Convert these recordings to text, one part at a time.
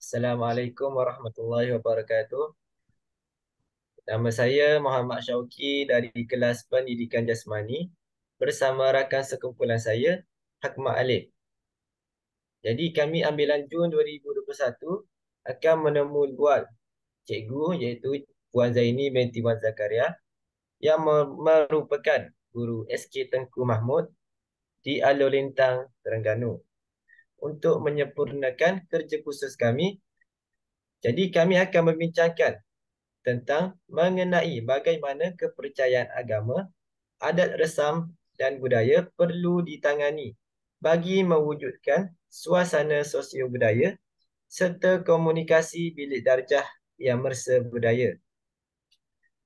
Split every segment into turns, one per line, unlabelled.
Assalamualaikum warahmatullahi wabarakatuh. Nama saya Muhammad Syauqi dari kelas Pendidikan Jasmani bersama rakan sekumpulan saya, Hakmat Alif. Jadi kami ambilan Jun 2021 akan menemui buat cikgu iaitu Puan Zaini binti Wan Zakaria yang merupakan guru SK Tengku Mahmud di Alor Lintang, Terengganu. Untuk menyempurnakan kerja khusus kami, jadi kami akan membincangkan tentang mengenai bagaimana kepercayaan agama, adat resam dan budaya perlu ditangani bagi mewujudkan suasana sosio budaya serta komunikasi bilik darjah yang mersa budaya.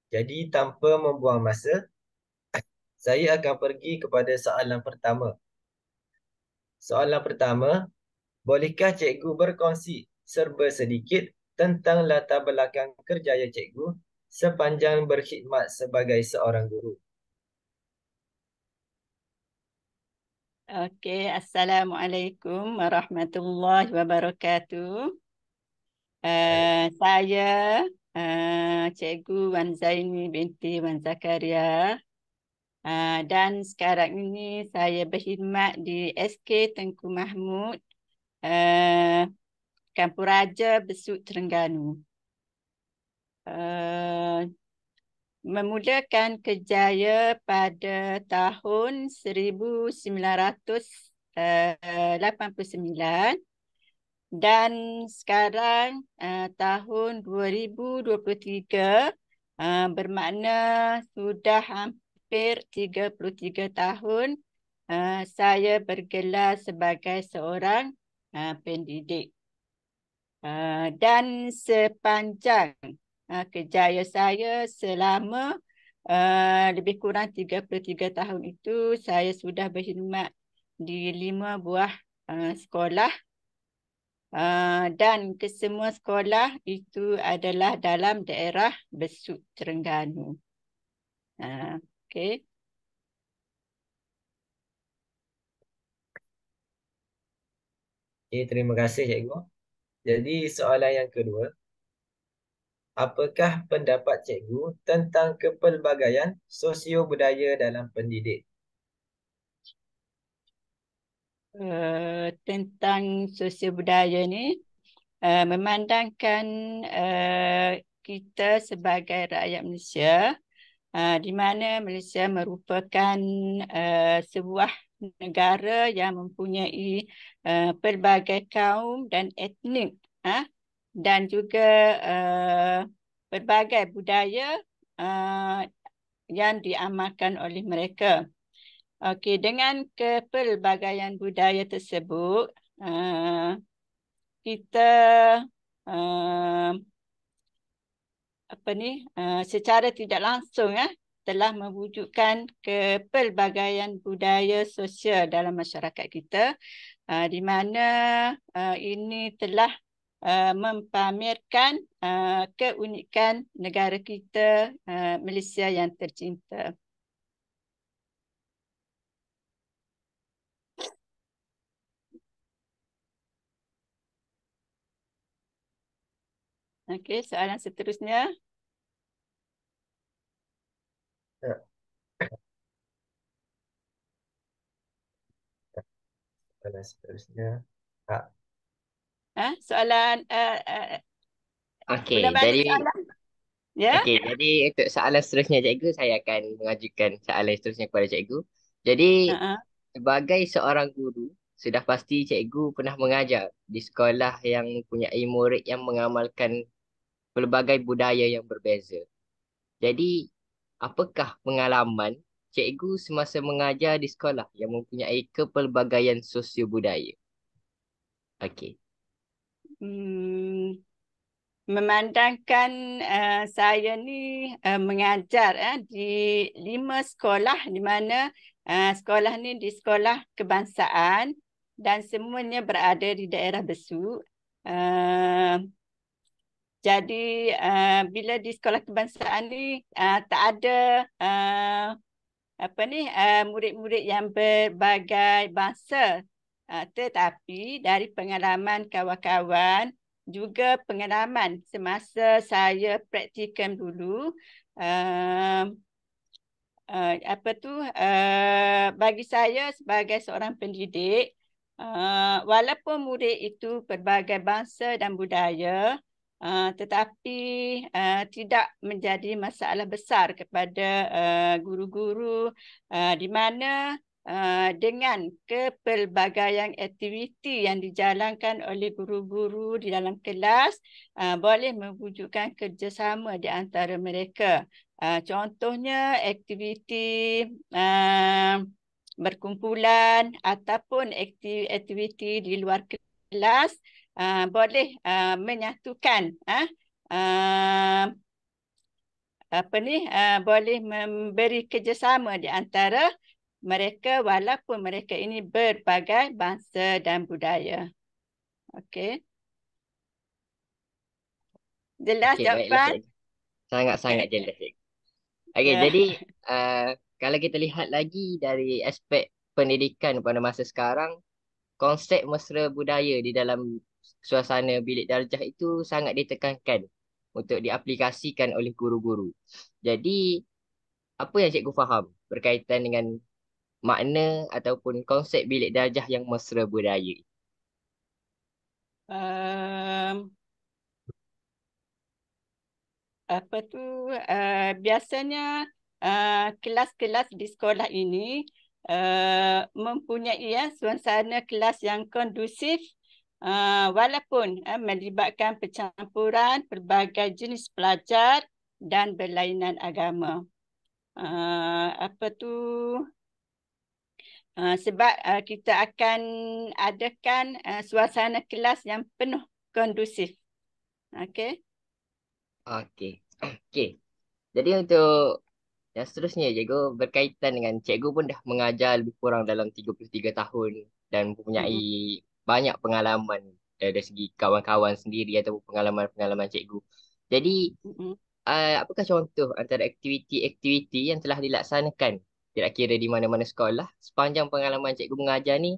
Jadi tanpa membuang masa, saya akan pergi kepada soalan pertama. Soalan pertama, bolehkah cikgu berkongsi serba sedikit tentang latar belakang kerjaya cikgu sepanjang berkhidmat sebagai seorang guru?
Okey, Assalamualaikum warahmatullahi wabarakatuh.
Baik.
Saya Cikgu Wan Zaini binti Wan Zakaria, dan sekarang ini saya berkhidmat di SK Tengku Mahmud, Kampung Raja Besut, Terengganu. Memulakan kerjaya pada tahun 1989 dan sekarang tahun 2023 bermakna sudah hampir 33 tahun saya bergelar sebagai seorang pendidik. Dan sepanjang kerjaya saya selama lebih kurang 33 tahun itu, saya sudah berkhidmat di 5 buah sekolah, dan kesemua sekolah itu adalah dalam daerah Besut, Terengganu. Okey.
Okay, terima kasih cikgu. Jadi soalan yang kedua, apakah pendapat cikgu tentang kepelbagaian sosio budaya dalam pendidik?
Tentang sosial budaya ni, memandangkan kita sebagai rakyat Malaysia, di mana Malaysia merupakan sebuah negara yang mempunyai pelbagai kaum dan etnik, dan juga pelbagai budaya yang diamalkan oleh mereka. Okey, dengan kepelbagaian budaya tersebut, kita secara tidak langsung telah mewujudkan kepelbagaian budaya sosial dalam masyarakat kita, di mana ini telah mempamerkan keunikan negara kita, Malaysia yang tercinta. Okey, soalan seterusnya.
Ya, soalan seterusnya.
Soalan
Okey,
ulang balik
jadi
soalan. Ya?
untuk soalan seterusnya cikgu, saya akan mengajukan soalan seterusnya kepada cikgu. Jadi,
Uh-uh.
sebagai seorang guru, sudah pasti cikgu pernah mengajar di sekolah yang mempunyai murid yang mengamalkan pelbagai budaya yang berbeza. Jadi, apakah pengalaman cikgu semasa mengajar di sekolah yang mempunyai kepelbagaian sosio budaya? Okey.
Memandangkan saya ni mengajar di 5 sekolah, di mana sekolah ni di sekolah kebangsaan dan semuanya berada di daerah Besut. Jadi bila di sekolah kebangsaan ni tak ada murid-murid yang berbagai bangsa, tetapi dari pengalaman kawan-kawan juga pengalaman semasa saya praktikum dulu. Bagi saya sebagai seorang pendidik, walaupun murid itu pelbagai bangsa dan budaya, tetapi tidak menjadi masalah besar kepada guru-guru, di mana dengan kepelbagaian aktiviti yang dijalankan oleh guru-guru di dalam kelas, boleh mewujudkan kerjasama di antara mereka. Contohnya aktiviti berkumpulan ataupun aktiviti di luar kelas boleh menyatukan boleh memberi kerjasama di antara mereka walaupun mereka ini berbagai bangsa dan budaya. Okey. Jelas
Okey, baiklah
jawapan?
cikgu. Sangat-sangat jelas cikgu. Okey,
Ya.
jadi kalau kita lihat lagi dari aspek pendidikan pada masa sekarang, konsep mesra budaya di dalam suasana bilik darjah itu sangat ditekankan untuk diaplikasikan oleh guru-guru. Jadi, apa yang cikgu faham berkaitan dengan makna ataupun konsep bilik darjah yang mesra budaya?
Um, Biasanya kelas-kelas di sekolah ini mempunyai suasana kelas yang kondusif, walaupun melibatkan percampuran pelbagai jenis pelajar dan berlainan agama. Sebab kita akan adakan suasana kelas yang penuh kondusif. Okey.
Okey. Okey. Jadi untuk yang seterusnya, cikgu berkaitan dengan cikgu pun dah mengajar lebih kurang dalam 33 tahun dan mempunyai
Mm-mm.
banyak pengalaman dari segi kawan-kawan sendiri ataupun pengalaman-pengalaman cikgu. Jadi,
Mm-mm.
apakah contoh antara aktiviti-aktiviti yang telah dilaksanakan kira-kira di mana-mana sekolah sepanjang pengalaman cikgu mengajar ni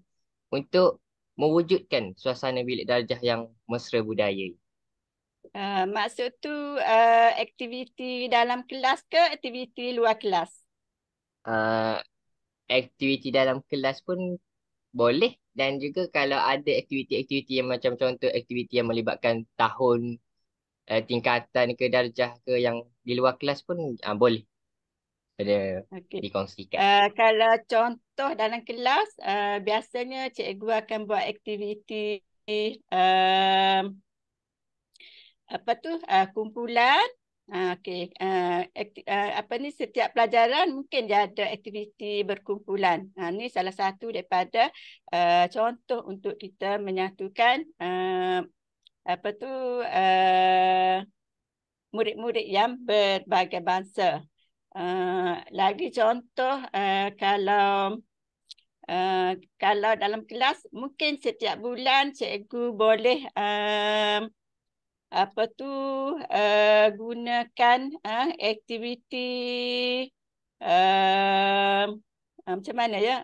untuk mewujudkan suasana bilik darjah yang mesra budaya?
Maksud tu aktiviti dalam kelas ke aktiviti luar kelas?
Uh, Aktiviti dalam kelas pun boleh, dan juga kalau ada aktiviti-aktiviti yang macam contoh aktiviti yang melibatkan tahun, tingkatan ke darjah ke yang di luar kelas pun boleh ada
Okey.
dikongsikan.
Kalau contoh dalam kelas, biasanya cikgu akan buat aktiviti kumpulan. Okey. Setiap pelajaran mungkin dia ada aktiviti berkumpulan. Ni salah satu daripada contoh untuk kita menyatukan murid-murid yang berbagai bangsa. Lagi contoh, kalau dalam kelas mungkin setiap bulan cikgu boleh gunakan aktiviti macam mana ya?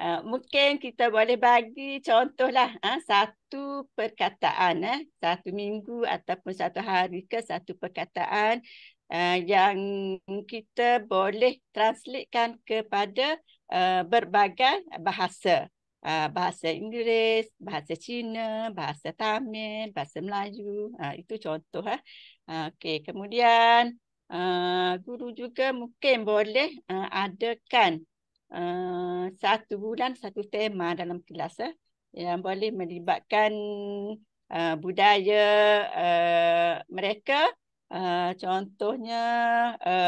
Mungkin kita boleh bagi contohlah satu perkataan, satu minggu ataupun satu hari ke satu perkataan yang kita boleh translatekan kepada berbagai bahasa. Bahasa Inggeris, bahasa Cina, bahasa Tamil, bahasa Melayu. Itu contoh. Okey, kemudian guru juga mungkin boleh adakan satu bulan satu tema dalam kelas yang boleh melibatkan budaya mereka, contohnya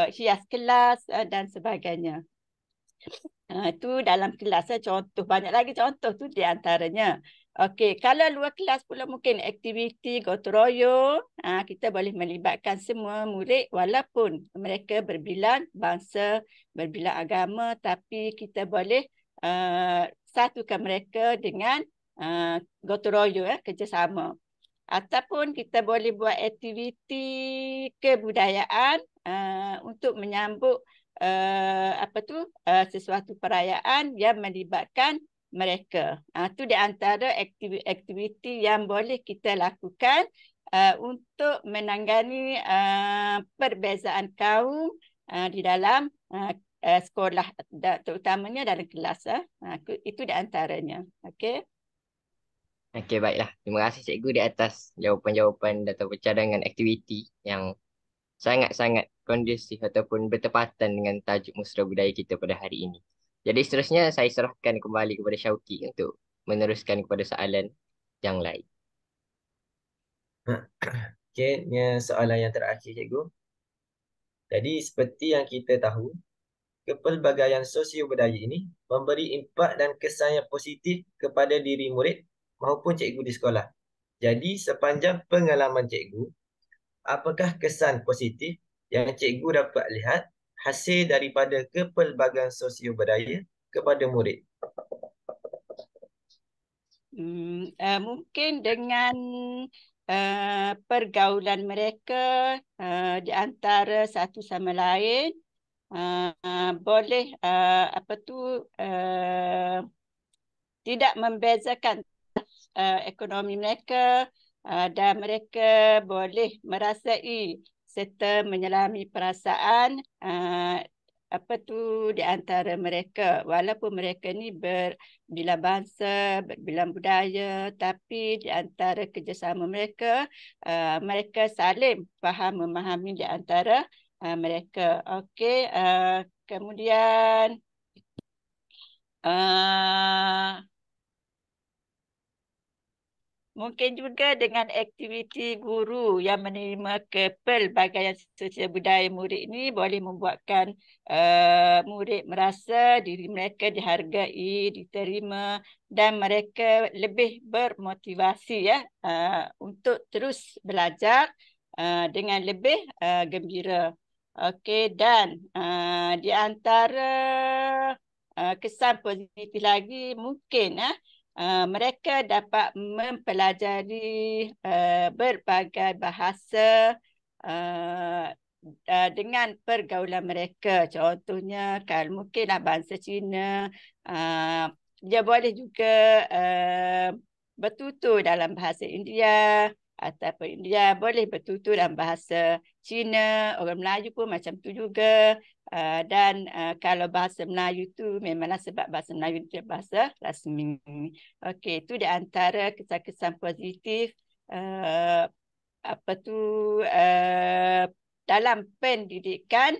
hias kelas dan sebagainya. Itu dalam kelas contoh. Banyak lagi contoh tu di antaranya. Okey, kalau luar kelas pula mungkin aktiviti gotong royong. Kita boleh melibatkan semua murid walaupun mereka berbilang bangsa, berbilang agama, tapi kita boleh satukan mereka dengan gotong royong, kerjasama. Ataupun kita boleh buat aktiviti kebudayaan untuk menyambut sesuatu perayaan yang melibatkan mereka. Itu di antara aktiviti yang boleh kita lakukan untuk menangani perbezaan kaum di dalam sekolah, terutamanya dalam kelas. Itu di antaranya. Okey.
Okey, baiklah. Terima kasih cikgu di atas jawapan-jawapan atau cadangan aktiviti yang sangat-sangat kondusif ataupun bertepatan dengan tajuk Musra Budaya kita pada hari ini. Jadi seterusnya saya serahkan kembali kepada Syauqi untuk meneruskan kepada soalan yang lain.
Okey, ini soalan yang terakhir cikgu. Jadi seperti yang kita tahu, kepelbagaian sosio budaya ini memberi impak dan kesan yang positif kepada diri murid maupun cikgu di sekolah. Jadi sepanjang pengalaman cikgu, apakah kesan positif yang cikgu dapat lihat hasil daripada kepelbagaian sosio budaya kepada murid?
Mungkin dengan pergaulan mereka di antara satu sama lain, boleh tidak membezakan ekonomi mereka, dan mereka boleh merasai serta menyelami perasaan di antara mereka, walaupun mereka ni berbilang bangsa, berbilang budaya, tapi di antara kerjasama mereka, mereka saling faham memahami di antara mereka. Okey, kemudian mungkin juga dengan aktiviti guru yang menerima kepelbagaian sosial budaya murid ini boleh membuatkan murid merasa diri mereka dihargai, diterima, dan mereka lebih bermotivasi untuk terus belajar dengan lebih gembira. Okey, dan di antara kesan positif lagi mungkin mereka dapat mempelajari berbagai bahasa dengan pergaulan mereka. Contohnya, kalau mungkinlah bahasa Cina, dia boleh juga bertutur dalam bahasa India, ataupun India boleh bertutur dalam bahasa Cina. Orang Melayu pun macam tu juga. Dan kalau bahasa Melayu tu memanglah sebab bahasa Melayu itu bahasa rasmi. Okey, itu di antara kesan-kesan positif dalam pendidikan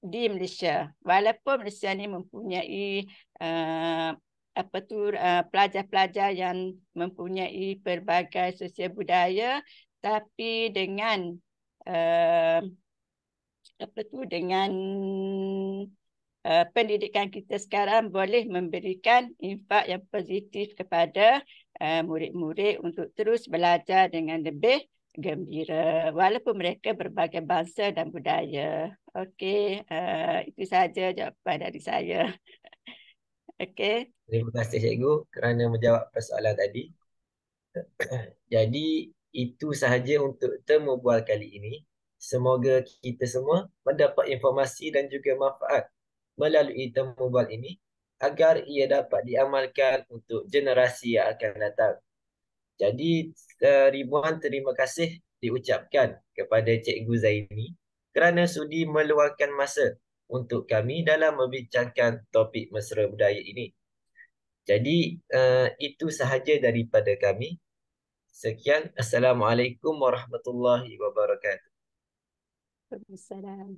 di Malaysia. Walaupun Malaysia ni mempunyai pelajar-pelajar yang mempunyai pelbagai sosial budaya, tapi dengan dengan pendidikan kita sekarang boleh memberikan impak yang positif kepada murid-murid untuk terus belajar dengan lebih gembira walaupun mereka berbagai bangsa dan budaya. Okey, itu sahaja jawapan dari saya. Okey.
Terima kasih cikgu kerana menjawab persoalan tadi. Jadi itu sahaja untuk temu bual kali ini. Semoga kita semua mendapat informasi dan juga manfaat melalui temu bual ini agar ia dapat diamalkan untuk generasi yang akan datang. Jadi ribuan terima kasih diucapkan kepada Cikgu Zaini kerana sudi meluangkan masa untuk kami dalam membincangkan topik mesra budaya ini. Jadi itu sahaja daripada kami. Sekian. Assalamualaikum warahmatullahi wabarakatuh.
Waalaikumsalam.